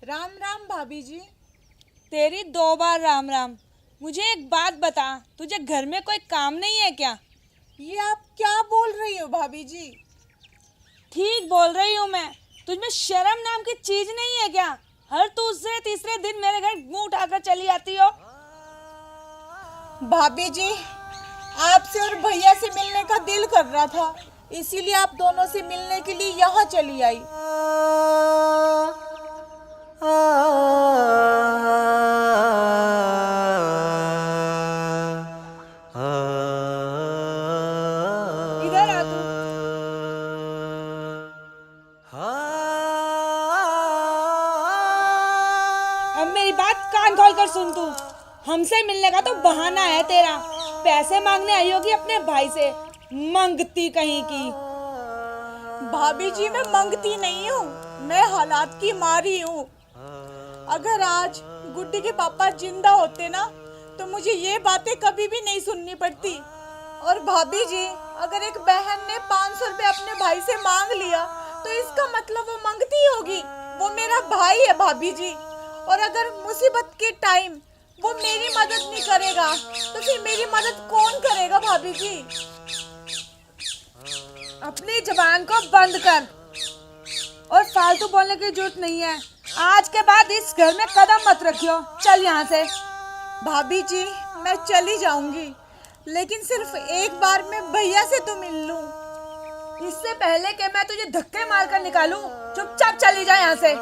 राम राम भाभी जी। तेरी 2 बार राम राम। मुझे एक बात बता, तुझे घर में कोई काम नहीं है क्या? ये आप क्या बोल रही हो भाभी जी? ठीक बोल रही हूँ मैं। तुझमें शर्म नाम की चीज नहीं है क्या? हर दूसरे तीसरे दिन मेरे घर मुंह उठाकर चली आती हो। भाभी जी, आपसे और भैया से मिलने का दिल कर रहा था, इसीलिए आप दोनों से मिलने के लिए यहाँ चली आई। इधर आ तू। अब मेरी बात कान खोल कर सुन तू। हमसे मिलने का तो बहाना है तेरा। पैसे मांगने आई होगी अपने भाई से, मंगती कहीं की। भाभी जी, मैं मंगती नहीं हूँ, मैं हालात की मारी हूँ। अगर आज गुड्डी के पापा जिंदा होते ना, तो मुझे ये बातें कभी भी नहीं सुननी पड़ती। और भाभी जी, अगर एक बहन ने 500 रुपए अपने भाई से मांग लिया, तो इसका मतलब वो मंगती होगी। वो मेरा भाई है भाभी जी। और अगर मुसीबत के टाइम वो मेरी मदद नहीं करेगा, तो फिर मेरी मदद कौन करेगा भाभी जी? अपनी जबान को बंद कर और फालतू बोलने की जरूरत नहीं है। आज के बाद इस घर में कदम मत रखियो। चल यहाँ से। भाभी जी, मैं चली जाऊंगी, लेकिन सिर्फ एक बार मैं भैया से तो मिल लूं। इससे पहले कि मैं तुझे धक्के मारकर निकालूं, चुपचाप चली जा यहाँ से।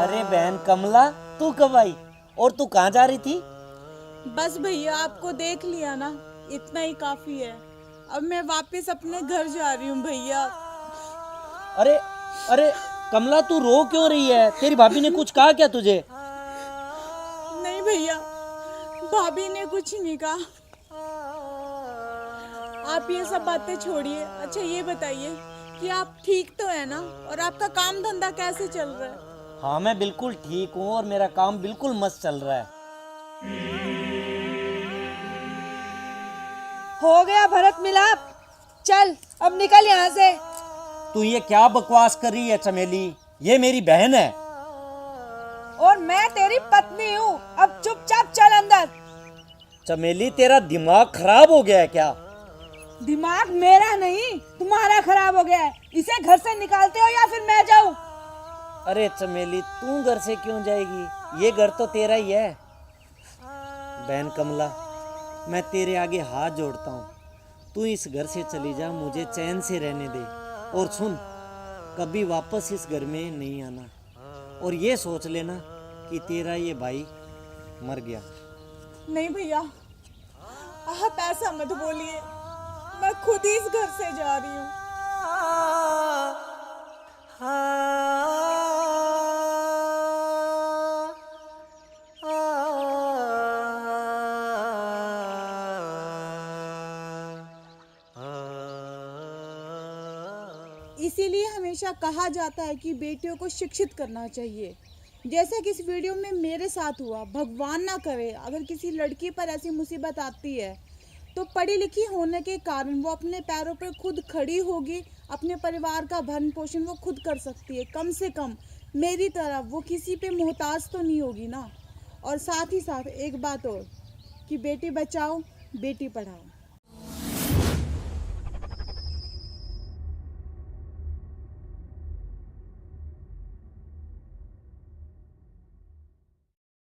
अरे बहन कमला, तू कब आई और तू कहाँ जा रही थी? बस भैया, आपको देख लिया ना, इतना ही काफी है। अब मैं वापस अपने घर जा रही हूँ भैया। अरे अरे कमला, तू रो क्यों रही है? तेरी भाभी ने कुछ कहा क्या तुझे? नहीं भैया, भाभी ने कुछ नहीं कहा। आप ये सब बातें छोड़िए। अच्छा ये बताइए कि आप ठीक तो है ना, और आपका काम धंधा कैसे चल रहा है? हाँ, मैं बिल्कुल ठीक हूँ और मेरा काम बिल्कुल मस्त चल रहा है। हो गया भरत मिलाप। चल अब निकल यहाँ से। तू ये क्या बकवास कर रही है चमेली? ये मेरी बहन है। और मैं तेरी पत्नी हूँ। अब चुपचाप चल अंदर। चमेली, तेरा दिमाग खराब हो गया है क्या? दिमाग मेरा नहीं, तुम्हारा खराब हो गया है। इसे घर से निकालते हो या फिर मैं जाऊँ? अरे चमेली, तू घर से क्यों जाएगी? ये घर तो तेरा ही है। बहन कमला, मैं तेरे आगे हाथ जोड़ता हूँ, तू इस घर से चली जा, मुझे चैन से रहने दे। और सुन, कभी वापस इस घर में नहीं आना। और ये सोच लेना कि तेरा ये भाई मर गया। नहीं भैया, आप ऐसा मत बोलिए, मैं खुद ही इस घर से जा रही हूँ। इसीलिए हमेशा कहा जाता है कि बेटियों को शिक्षित करना चाहिए। जैसे कि इस वीडियो में मेरे साथ हुआ, भगवान ना करे अगर किसी लड़की पर ऐसी मुसीबत आती है, तो पढ़ी लिखी होने के कारण वो अपने पैरों पर खुद खड़ी होगी, अपने परिवार का भरण पोषण वो खुद कर सकती है। कम से कम मेरी तरह वो किसी पे मोहताज तो नहीं होगी ना। और साथ ही साथ एक बात और, कि बेटी बचाओ बेटी पढ़ाओ।